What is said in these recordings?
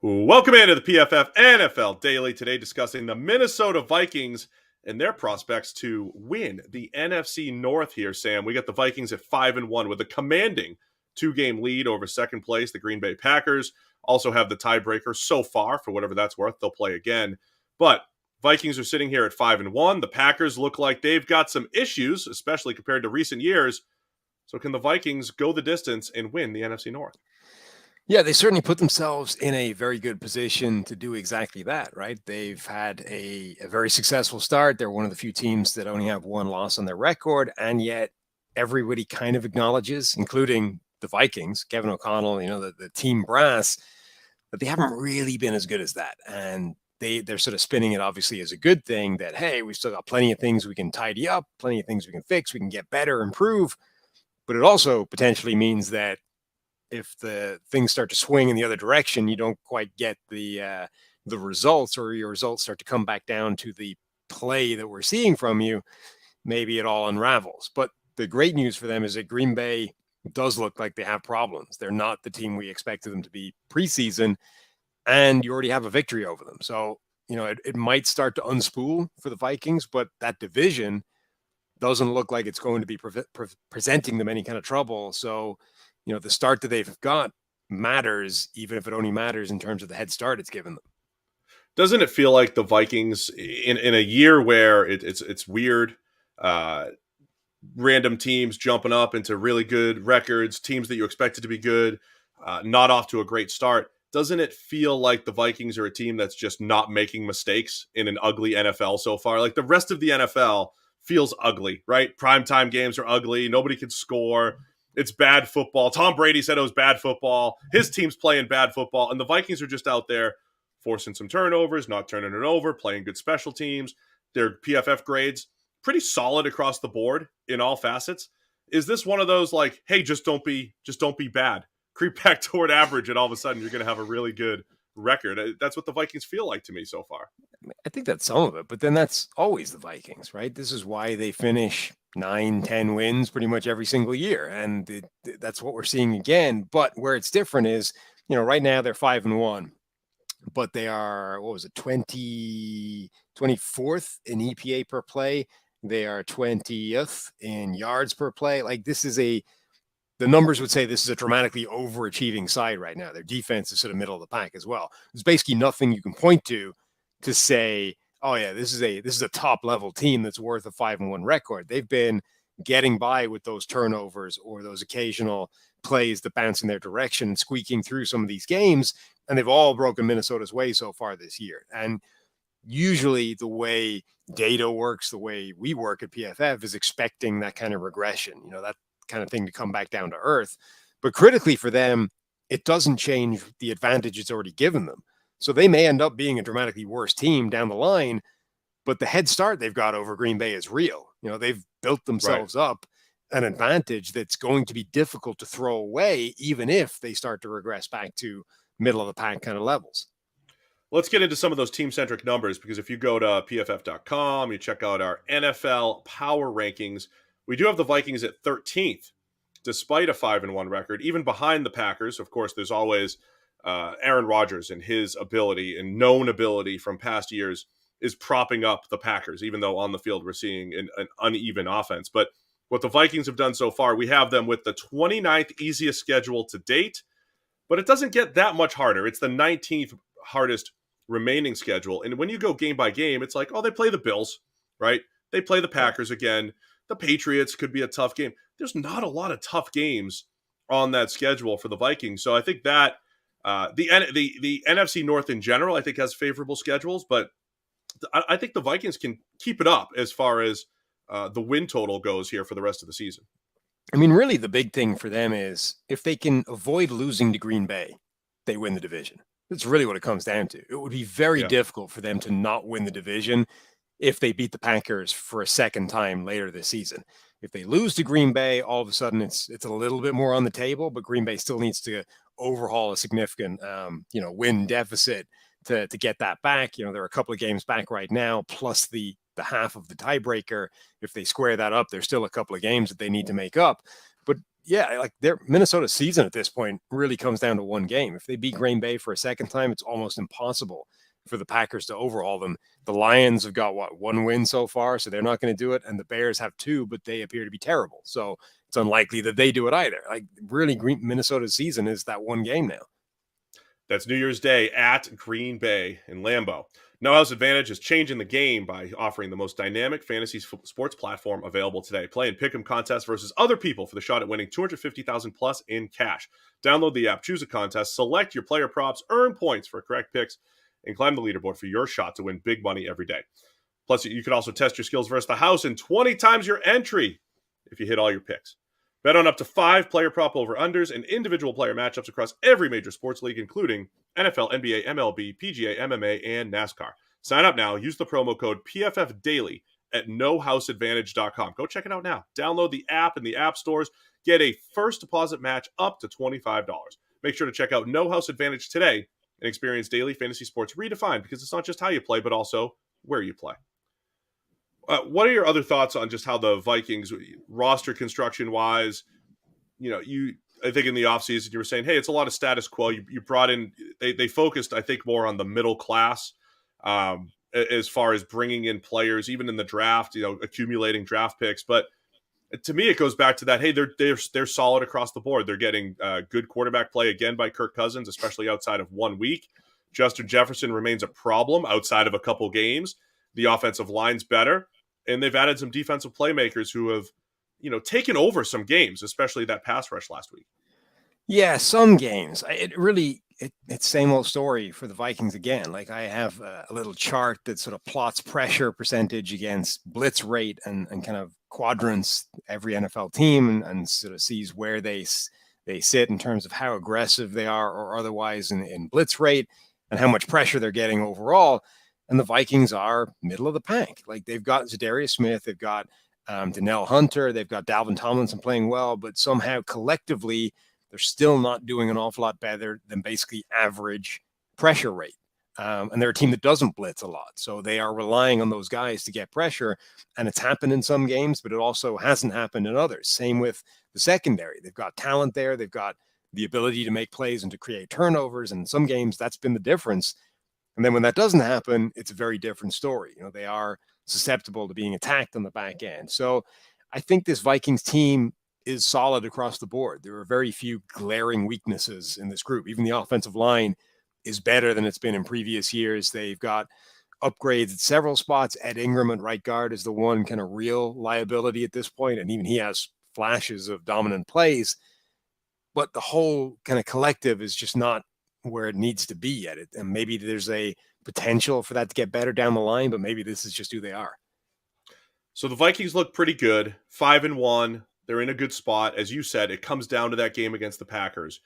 Welcome into the PFF NFL Daily. Today discussing the Minnesota Vikings and their prospects to win the NFC North here, Sam. We got the Vikings at 5-1 with a commanding two-game lead over second place, the Green Bay Packers. Also have the tiebreaker so far, for whatever that's worth. They'll play again. But Vikings are sitting here at 5-1. The Packers look like they've got some issues, especially compared to recent years. So can the Vikings go the distance and win the NFC North? Yeah, they certainly put themselves in a very good position to do exactly that, right? They've had a very successful start. They're one of the few teams that only have one loss on their record, and yet everybody kind of acknowledges, including the Vikings, Kevin O'Connell, the team brass, that they haven't really been as good as that. And they're sort of spinning it obviously as a good thing that, hey, we've still got plenty of things we can tidy up, plenty of things we can fix, we can get better, improve. But it also potentially means that if the things start to swing in the other direction, you don't quite get the results, or your results start to come back down to the play that we're seeing from you, maybe it all unravels. But the great news for them is that Green Bay does look like they have problems. They're not the team we expected them to be preseason, and you already have a victory over them. So, it might start to unspool for the Vikings, but that division doesn't look like it's going to be presenting them any kind of trouble. So, the start that they've got matters, even if it only matters in terms of the head start it's given them. Doesn't it feel like the Vikings in a year where it's weird, random teams jumping up into really good records, teams that you expected to be good, not off to a great start? Doesn't it feel like the Vikings are a team that's just not making mistakes in an ugly NFL so far? Like the rest of the NFL feels ugly, right? Primetime games are ugly. Nobody can score. It's bad football. Tom Brady said it was bad football. His team's playing bad football. And the Vikings are just out there forcing some turnovers, not turning it over, playing good special teams. Their PFF grades, pretty solid across the board in all facets. Is this one of those like, hey, just don't be bad. Creep back toward average, and all of a sudden you're going to have a really good record. That's what the Vikings feel like to me so far. I think that's some of it, but then that's always the Vikings, right? This is why they finish 9-10 wins pretty much every single year. And that's what we're seeing again. But where it's different is, right now they're 5-1, but they are, 24th in EPA per play. They are 20th in yards per play. Like the numbers would say this is a dramatically overachieving side right now. Their defense is sort of middle of the pack as well. There's basically nothing you can point to say, oh yeah, this is a top level team that's worth a 5-1 record. They've been getting by with those turnovers or those occasional plays that bounce in their direction and squeaking through some of these games. And they've all broken Minnesota's way so far this year. And usually the way data works, the way we work at PFF is expecting that kind of regression, that kind of thing to come back down to earth. But critically for them, it doesn't change the advantage it's already given them. So they may end up being a dramatically worse team down the line, but the head start they've got over Green Bay is real. They've built themselves up an advantage that's going to be difficult to throw away, even if they start to regress back to middle of the pack kind of levels. Let's get into some of those team-centric numbers, because if you go to pff.com, you check out our NFL power rankings, we do have the Vikings at 13th, despite a 5-1 record, even behind the Packers. Of course, there's always Aaron Rodgers and his ability and known ability from past years is propping up the Packers, even though on the field we're seeing an uneven offense. But what the Vikings have done so far, we have them with the 29th easiest schedule to date, but it doesn't get that much harder. It's the 19th hardest remaining schedule. And when you go game by game, it's like, oh, they play the Bills, right? They play the Packers again. The Patriots could be a tough game. There's not a lot of tough games on that schedule for the Vikings. So I think that the NFC North in general, I think, has favorable schedules, but I think the Vikings can keep it up as far as the win total goes here for the rest of the season. I mean, really, the big thing for them is if they can avoid losing to Green Bay, they win the division. That's really what it comes down to. It would be very difficult for them to not win the division if they beat the Packers for a second time later this season. If they lose to Green Bay, all of a sudden it's a little bit more on the table, but Green Bay still needs to overhaul a significant, win deficit to get that back. They're a couple of games back right now, plus the half of the tiebreaker. If they square that up, there's still a couple of games that they need to make up. But yeah, like their Minnesota season at this point really comes down to one game. If they beat Green Bay for a second time, it's almost impossible for the Packers to overhaul them. The Lions have got one win so far, so they're not going to do it, and the Bears have two, but they appear to be terrible. So it's unlikely that they do it either. Like really, Minnesota's season is that one game now. That's New Year's Day at Green Bay in Lambeau. No House Advantage is changing the game by offering the most dynamic fantasy sports platform available today. Play in pick'em contests versus other people for the shot at winning $250,000 plus in cash. Download the app, choose a contest, select your player props, earn points for correct picks, and climb the leaderboard for your shot to win big money every day. Plus, you can also test your skills versus the house and 20 times your entry if you hit all your picks. Bet on up to 5 player prop over-unders and individual player matchups across every major sports league, including NFL, NBA, MLB, PGA, MMA, and NASCAR. Sign up now. Use the promo code PFFDaily at nohouseadvantage.com. Go check it out now. Download the app in the app stores. Get a first deposit match up to $25. Make sure to check out No House Advantage today and experience daily fantasy sports redefined, because it's not just how you play, but also where you play. What are your other thoughts on just how the Vikings roster construction wise, I think in the offseason you were saying, hey, it's a lot of status quo. You brought in, they focused, I think, more on the middle class as far as bringing in players, even in the draft, accumulating draft picks. But to me, it goes back to that, hey, they're solid across the board. They're getting good quarterback play again by Kirk Cousins, especially outside of 1 week. Justin Jefferson remains a problem outside of a couple games. The offensive line's better. And they've added some defensive playmakers who have, taken over some games, especially that pass rush last week. Yeah, some games. It's same old story for the Vikings again. Like I have a little chart that sort of plots pressure percentage against blitz rate and kind of quadrants every NFL team and sort of sees where they sit in terms of how aggressive they are or otherwise in blitz rate and how much pressure they're getting overall. And the Vikings are middle of the pack. Like they've got Zadarius Smith, they've got Danielle Hunter, they've got Dalvin Tomlinson playing well, but somehow collectively they're still not doing an awful lot better than basically average pressure rate. And they're a team that doesn't blitz a lot. So they are relying on those guys to get pressure. And it's happened in some games, but it also hasn't happened in others. Same with the secondary. They've got talent there. They've got the ability to make plays and to create turnovers. And in some games, that's been the difference. And then when that doesn't happen, it's a very different story. They are susceptible to being attacked on the back end. So I think this Vikings team is solid across the board. There are very few glaring weaknesses in this group. Even the offensive line is better than it's been in previous years. They've got upgrades at several spots. Ed Ingram at right guard is the one kind of real liability at this point, and even he has flashes of dominant plays. But the whole kind of collective is just not where it needs to be yet. And maybe there's a potential for that to get better down the line, but maybe this is just who they are. So the Vikings look pretty good, 5-1. They're in a good spot. As you said, it comes down to that game against the Packers.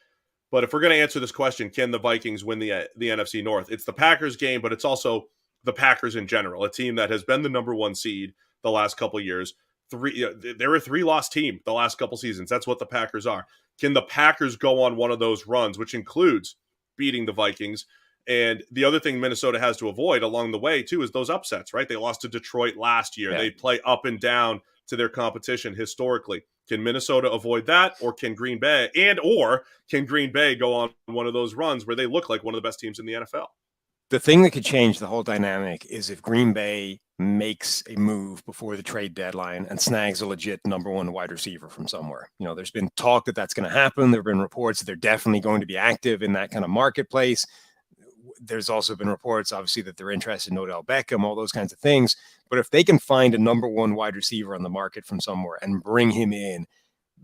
But if we're going to answer this question, can the Vikings win the NFC North? It's the Packers game, but it's also the Packers in general, a team that has been the number 1 seed the last couple of years. They're a 3-loss team the last couple seasons. That's what the Packers are. Can the Packers go on one of those runs, which includes beating the Vikings? And the other thing Minnesota has to avoid along the way, too, is those upsets, right? They lost to Detroit last year. Yeah. They play up and down to their competition historically. Can Minnesota avoid that, or can Green Bay go on one of those runs where they look like one of the best teams in the NFL? The thing that could change the whole dynamic is if Green Bay makes a move before the trade deadline and snags a legit number 1 wide receiver from somewhere. There's been talk that that's going to happen. There have been reports that they're definitely going to be active in that kind of marketplace. There's also been reports, obviously, that they're interested in Odell Beckham, all those kinds of things. But if they can find a number 1 wide receiver on the market from somewhere and bring him in,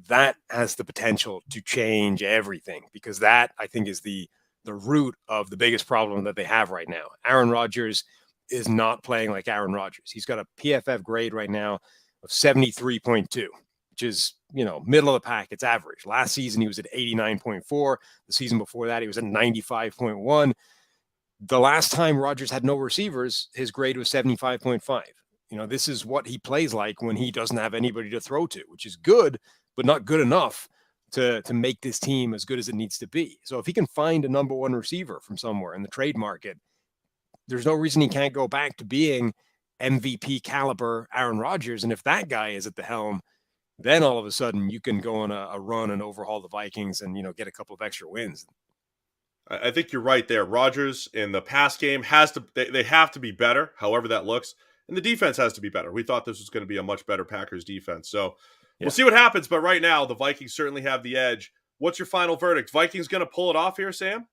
that has the potential to change everything, because that, I think, is the root of the biggest problem that they have right now. Aaron Rodgers is not playing like Aaron Rodgers. He's got a PFF grade right now of 73.2, which is, middle of the pack. It's average. Last season, he was at 89.4. The season before that, he was at 95.1. The last time Rodgers had no receivers, his grade was 75.5. This is what he plays like when he doesn't have anybody to throw to, which is good, but not good enough to make this team as good as it needs to be. So if he can find a number 1 receiver from somewhere in the trade market, there's no reason he can't go back to being MVP caliber Aaron Rodgers. And if that guy is at the helm, then all of a sudden you can go on a run and overhaul the Vikings and, get a couple of extra wins. I think you're right there. Rodgers in the pass game they have to be better, however that looks. And the defense has to be better. We thought this was going to be a much better Packers defense. So Yeah. we'll see what happens. But right now, the Vikings certainly have the edge. What's your final verdict? Vikings going to pull it off here, Sam?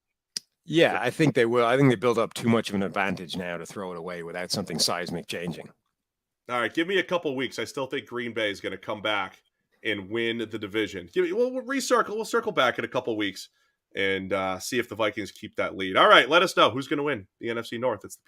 Yeah, I think they will. I think they build up too much of an advantage now to throw it away without something seismic changing. All right, give me a couple weeks. I still think Green Bay is going to come back and win the division. We'll circle back in a couple weeks and see if the Vikings keep that lead. All right, let us know who's going to win the NFC North. It's the